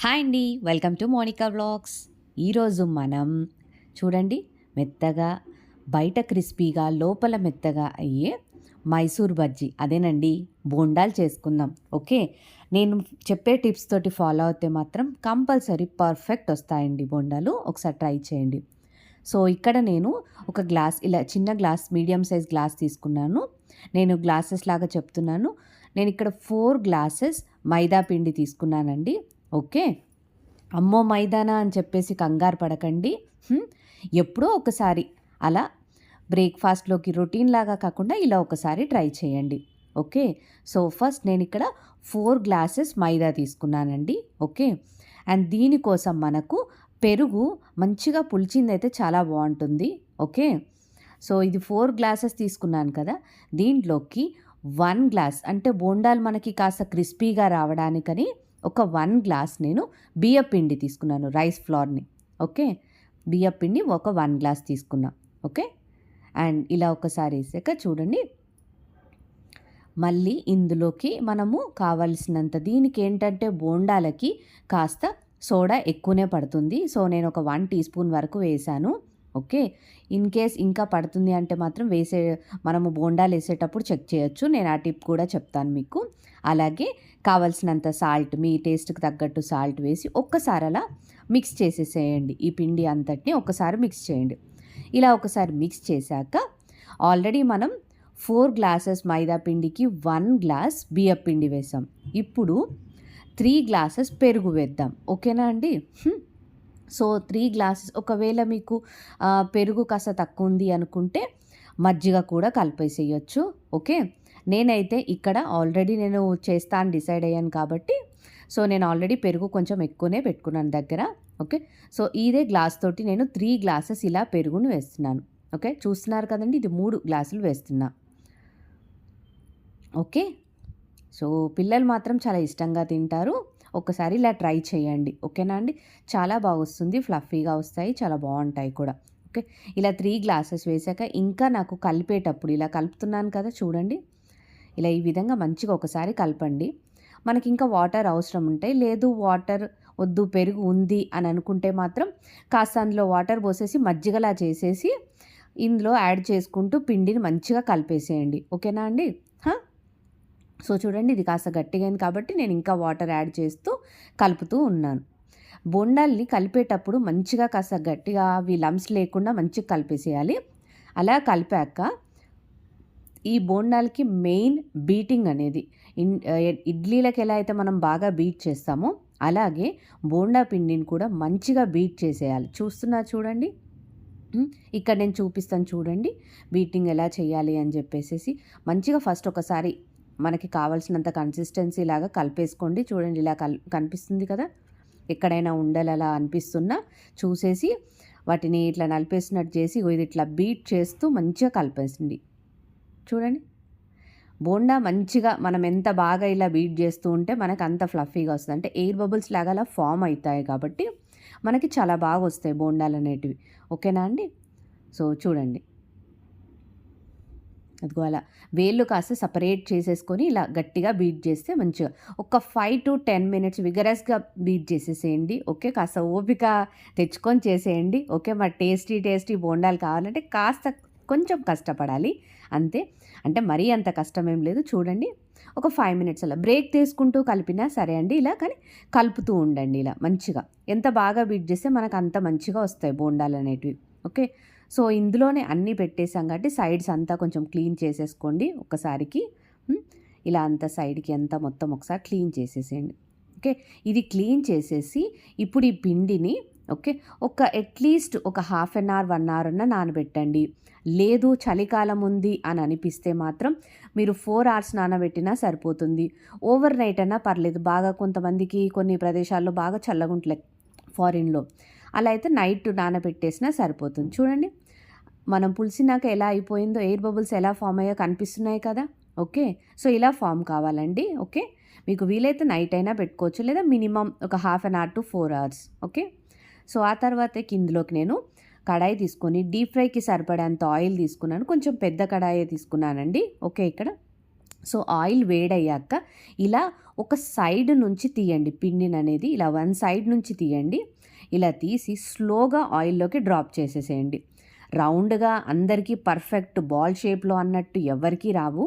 Hi అండి. Welcome to Monica vlogs. ఈరోజు మనం చూడండి మెత్తగా బయట క్రిస్పీగా లోపల మెత్తగా అయ్యే మైసూర్ బజ్జీ అదేనండి బోండాలు చేసుకుందాం. ఓకే, నేను చెప్పే టిప్స్ తోటి ఫాలో అయితే మాత్రం కంపల్సరీ పర్ఫెక్ట్ వస్తాయండి బోండాలు. ఒకసారి ట్రై చేయండి. సో ఇక్కడ నేను ఒక గ్లాస్ ఇలా చిన్న గ్లాస్ మీడియం సైజ్ గ్లాస్ తీసుకున్నాను. నేను గ్లాసెస్ లాగా చెప్తున్నాను. నేను ఇక్కడ 4 గ్లాసెస్ మైదా పిండి తీసుకున్నానండి. ఓకే, అమ్మో మైదానా అని చెప్పేసి కంగారు పడకండి. ఎప్పుడో ఒకసారి అలా బ్రేక్ఫాస్ట్లోకి రొటీన్ లాగా కాకుండా ఇలా ఒకసారి ట్రై చేయండి. ఓకే, సో ఫస్ట్ నేను ఇక్కడ 4 గ్లాసెస్ మైదా తీసుకున్నానండి. ఓకే, అండ్ దీనికోసం మనకు పెరుగు మంచిగా పులిచిందైతే చాలా బాగుంటుంది. ఓకే, సో ఇది 4 గ్లాసెస్ తీసుకున్నాను కదా, దీంట్లోకి 1 గ్లాస్ అంటే బోండాలు మనకి కాస్త క్రిస్పీగా రావడానికని ఒక 1 గ్లాస్ నేను బియ్యపిండి తీసుకున్నాను, రైస్ ఫ్లోర్ని. ఓకే, బియ్యపిండి ఒక 1 గ్లాస్ తీసుకున్నా. ఓకే, అండ్ ఇలా ఒకసారి వేసాక చూడండి, మళ్ళీ ఇందులోకి మనము కావలసినంత, దీనికి ఏంటంటే బోండాలకి కాస్త సోడా ఎక్కువనే పడుతుంది. సో నేను ఒక 1 టీ స్పూన్ వరకు వేసాను. ఓకే, ఇన్ కేస్ ఇంకా పడుతుంది అంటే మాత్రం మనము బోండాలు వేసేటప్పుడు చెక్ చేయొచ్చు. నేను ఆ టిప్ కూడా చెప్తాను మీకు. అలాగే కావలసినంత సాల్ట్, మీ టేస్ట్కి తగ్గట్టు సాల్ట్ వేసి ఒక్కసారి అలా మిక్స్ చేసేసేయండి. ఈ పిండి అంతటిని ఒక్కసారి మిక్స్ చేయండి. ఇలా ఒకసారి మిక్స్ చేశాక ఆల్రెడీ మనం 4 గ్లాసెస్ మైదా పిండికి 1 గ్లాస్ బియ్య పిండి వేసాం. ఇప్పుడు 3 గ్లాసెస్ పెరుగు వేద్దాం. ఓకేనా అండి? సో 3 గ్లాసెస్, ఒకవేళ మీకు పెరుగు కాస్త తక్కువ ఉంది అనుకుంటే మజ్జిగ కూడా కలిపేసేయచ్చు. ఓకే, నేనైతే ఇక్కడ ఆల్రెడీ నేను చేస్తా అని డిసైడ్ అయ్యాను కాబట్టి సో నేను ఆల్రెడీ పెరుగు కొంచెం ఎక్కువనే పెట్టుకున్నాను దగ్గర. ఓకే, సో ఇదే గ్లాస్ తోటి నేను 3 గ్లాసెస్ ఇలా పెరుగును వేస్తున్నాను. ఓకే, చూస్తున్నారు కదండి, ఇది 3 గ్లాసులు వేస్తున్నా. ఓకే, సో పిల్లలు మాత్రం చాలా ఇష్టంగా తింటారు. ఒకసారి ఇలా ట్రై చేయండి. ఓకేనా అండి? చాలా బాగా వస్తుంది, ఫ్లఫీగా వస్తాయి, చాలా బాగుంటాయి కూడా. ఓకే, ఇలా 3 గ్లాసెస్ వేసాక ఇంకా నాకు కలిపేటప్పుడు ఇలా కలుపుతున్నాను కదా చూడండి, ఇలా ఈ విధంగా మంచిగా ఒకసారి కలపండి. మనకి ఇంకా వాటర్ అవసరం ఉంటాయి, లేదు వాటర్ వద్దు పెరుగు ఉంది అని అనుకుంటే మాత్రం కాస్త అందులో వాటర్ పోసేసి మజ్జిగలా చేసేసి ఇందులో యాడ్ చేసుకుంటూ పిండిని మంచిగా కలిపేసేయండి. ఓకేనా అండి? సో చూడండి, ఇది కాస్త గట్టిగా అయింది కాబట్టి నేను ఇంకా వాటర్ యాడ్ చేస్తూ కలుపుతూ ఉన్నాను. బోండాల్ని కలిపేటప్పుడు మంచిగా కాస్త గట్టిగా అవి లమ్స్ లేకుండా మంచిగా కలిపేసేయాలి. అలా కలిపాక ఈ బోండాలకి మెయిన్ బీటింగ్ అనేది ఇడ్లీలకు ఎలా అయితే మనం బాగా బీట్ చేస్తామో అలాగే బోండా పిండిని కూడా మంచిగా బీట్ చేసేయాలి. చూడండి, ఇక్కడ నేను చూపిస్తాను చూడండి బీటింగ్ ఎలా చేయాలి అని చెప్పేసి. మంచిగా ఫస్ట్ ఒకసారి మనకి కావాల్సినంత కన్సిస్టెన్సీ లాగా కలిపేసుకోండి. చూడండి, ఇలా కనిపిస్తుంది కదా, ఎక్కడైనా ఉండలు అలా అనిపిస్తున్నా చూసేసి వాటిని ఇట్లా నలిపేసినట్టు చేసి ఇది ఇట్లా బీట్ చేస్తూ మంచిగా కలిపేసింది. చూడండి, బోండా మంచిగా మనం ఎంత బాగా ఇలా బీట్ చేస్తూ ఉంటే మనకు అంత ఫ్లఫీగా వస్తుంది. అంటే ఎయిర్ బబుల్స్ లాగా అలా ఫామ్ అవుతాయి కాబట్టి మనకి చాలా బాగా వస్తాయి బోండాలు అనేటివి. ఓకేనా అండి? సో చూడండి, అదిగో అలా వేళ్ళు కాస్త సపరేట్ చేసేసుకొని ఇలా గట్టిగా బీట్ చేస్తే మంచిగా ఒక 5 to 10 మినిట్స్ విగరస్గా బీట్ చేసేసేయండి. ఓకే, కాస్త ఓపిక తెచ్చుకొని చేసేయండి. ఓకే, మరి టేస్టీ బోండాలు కావాలంటే కాస్త కొంచెం కష్టపడాలి అంతే. అంటే మరీ అంత కష్టమేం లేదు. చూడండి, ఒక 5 మినిట్స్ అలా బ్రేక్ తీసుకుంటూ కలిపినా సరే అండి, ఇలా కానీ కలుపుతూ ఉండండి ఇలా మంచిగా. ఎంత బాగా బీట్ చేస్తే మనకు అంత మంచిగా వస్తాయి బోండాలు అనేటివి. ఓకే, సో ఇందులోనే అన్నీ పెట్టేసాం కాబట్టి సైడ్స్ అంతా కొంచెం క్లీన్ చేసేసుకోండి ఒకసారికి. ఇలా అంత సైడ్కి అంతా మొత్తం ఒకసారి క్లీన్ చేసేసేయండి. ఓకే, ఇది క్లీన్ చేసేసి ఇప్పుడు ఈ పిండిని ఒక అట్లీస్ట్ ఒక 1/2 అవర్ 1 అవర్ అన్న నానబెట్టండి. లేదు చలికాలం ఉంది అని అనిపిస్తే మాత్రం మీరు 4 అవర్స్ నానబెట్టినా సరిపోతుంది. ఓవర్ నైట్ అన్నా పర్లేదు. బాగా కొంతమందికి కొన్ని ప్రదేశాల్లో బాగా చల్లగుంటలే ఫారిన్లో, అలా అయితే నైట్ నానబెట్టేసినా సరిపోతుంది. చూడండి, మనం పులిసినాక ఎలా అయిపోయిందో, ఎయిర్ బబుల్స్ ఎలా ఫామ్ అయ్యో కనిపిస్తున్నాయి కదా. ఓకే, సో ఇలా ఫామ్ కావాలండి. ఓకే, మీకు వీలైతే నైట్ అయినా పెట్టుకోవచ్చు, లేదా మినిమం ఒక 1/2 hour to 4 hours. Okay, so ఆ తర్వాత ఇందులోకి నేను కడాయి తీసుకొని డీప్ ఫ్రైకి సరిపడేంత ఆయిల్ తీసుకున్నాను. కొంచెం పెద్ద కడాయి తీసుకున్నానండి. ఓకే, ఇక్కడ సో ఆయిల్ వేడయ్యాక ఇలా ఒక సైడ్ నుంచి తీయండి పిండిననేది. ఇలా వన్ సైడ్ నుంచి తీయండి. ఇలా తీసి స్లోగా ఆయిల్లోకి డ్రాప్ చేసేసేయండి. రౌండ్‌గా అందరికీ పర్ఫెక్ట్ బాల్ షేప్‌లో అన్నట్టు ఎవ్వరికీ రావు.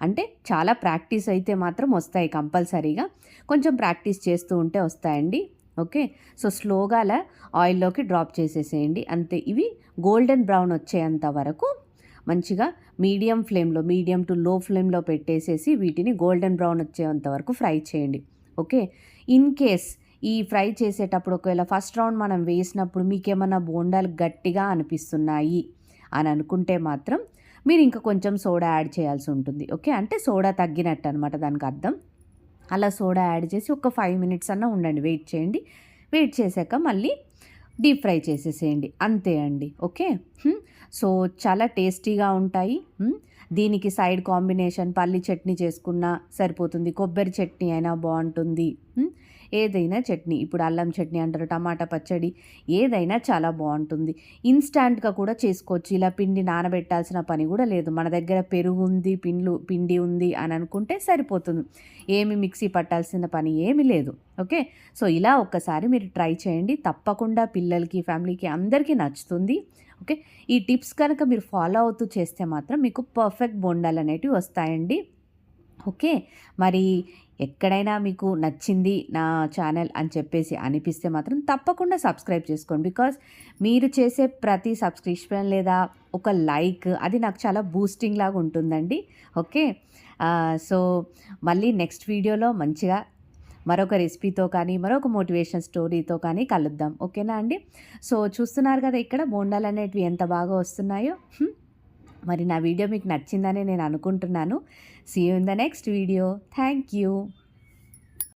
అంటే చాలా ప్రాక్టీస్ అయితే మాత్రం వస్తాయి కంపల్సరీగా. కొంచెం ప్రాక్టీస్ చేస్తూ ఉంటే వస్తాయండి. ఓకే. సో స్లోగా అలా ఆయిల్లోకి డ్రాప్ చేసేసేయండి. అంతే. ఇవి గోల్డెన్ బ్రౌన్ వచ్చేంత వరకు మంచిగా మీడియం టు లో ఫ్లేమ్‌లో పెట్టేసేసి వీటిని గోల్డెన్ బ్రౌన్ వచ్చేంత వరకు ఫ్రై చేయండి. ఓకే. ఇన్ కేస్ ఈ ఫ్రై చేసేటప్పుడు ఒకవేళ ఫస్ట్ రౌండ్ మనం వేసినప్పుడు మీకేమన్నా బోండాలు గట్టిగా అనిపిస్తున్నాయి అని అనుకుంటే మాత్రం మీరు ఇంకా కొంచెం సోడా యాడ్ చేయాల్సి ఉంటుంది. ఓకే. అంటే సోడా తగ్గినట్టు అనమాట దానికి అర్థం. అలా సోడా యాడ్ చేసి ఒక 5 మినిట్స్ అన్నా ఉండండి. వెయిట్ చేయండి. వెయిట్ చేశాక మళ్ళీ డీప్ ఫ్రై చేసేసేయండి. అంతే అండి. ఓకే. సో చాలా టేస్టీగా ఉంటాయి. దీనికి సైడ్ కాంబినేషన్ పల్లి చట్నీ చేసుకున్నా సరిపోతుంది. కొబ్బరి చట్నీ అయినా బావుంటుంది. ఏదైనా చట్నీ, ఇప్పుడు అల్లం చట్నీ అంటారు, టమాటా పచ్చడి, ఏదైనా చాలా బావుంటుంది. ఇన్‌స్టాంట్‌గా కూడా చేసుకోవచ్చు. ఇలా పిండి నానబెట్టాల్సిన పని కూడా లేదు. మన దగ్గర పెరుగు ఉంది, పిండి ఉంది అని అనుకుంటే సరిపోతుంది. ఏమి మిక్సీ పట్టాల్సిన పని ఏమీ లేదు. ఓకే. సో ఇలా ఒక్కసారి మీరు ట్రై చేయండి. తప్పకుండా పిల్లలకి, ఫ్యామిలీకి అందరికీ నచ్చుతుంది. ఓకే. ఈ టిప్స్ కనుక మీరు ఫాలో అవుతూ చేస్తే మాత్రం మీకు పర్ఫెక్ట్ బోండాలనేటివి వస్తాయండి. ఓకే. మరి ఎక్కడైనా మీకు నచ్చింది నా ఛానల్ అని చెప్పేసి అనిపిస్తే మాత్రం తప్పకుండా సబ్స్క్రైబ్ చేసుకోండి. బికాజ్ మీరు చేసే ప్రతి సబ్స్క్రిప్షన్ లేదా ఒక లైక్ అది నాకు చాలా బూస్టింగ్ లాగా ఉంటుందండి. ఓకే. సో మళ్ళీ నెక్స్ట్ వీడియోలో మంచిగా మరొక రెసిపీతో కానీ, మరొక మోటివేషన్ స్టోరీతో కానీ కలుద్దాం. ఓకేనా అండి? సో చూస్తున్నారు కదా ఇక్కడ బోండాలనేటివి ఎంత బాగా వస్తున్నాయో. మరి నా వీడియో మీకు నచ్చిందని నేను అనుకుంటున్నాను. See you in the next video. Thank you.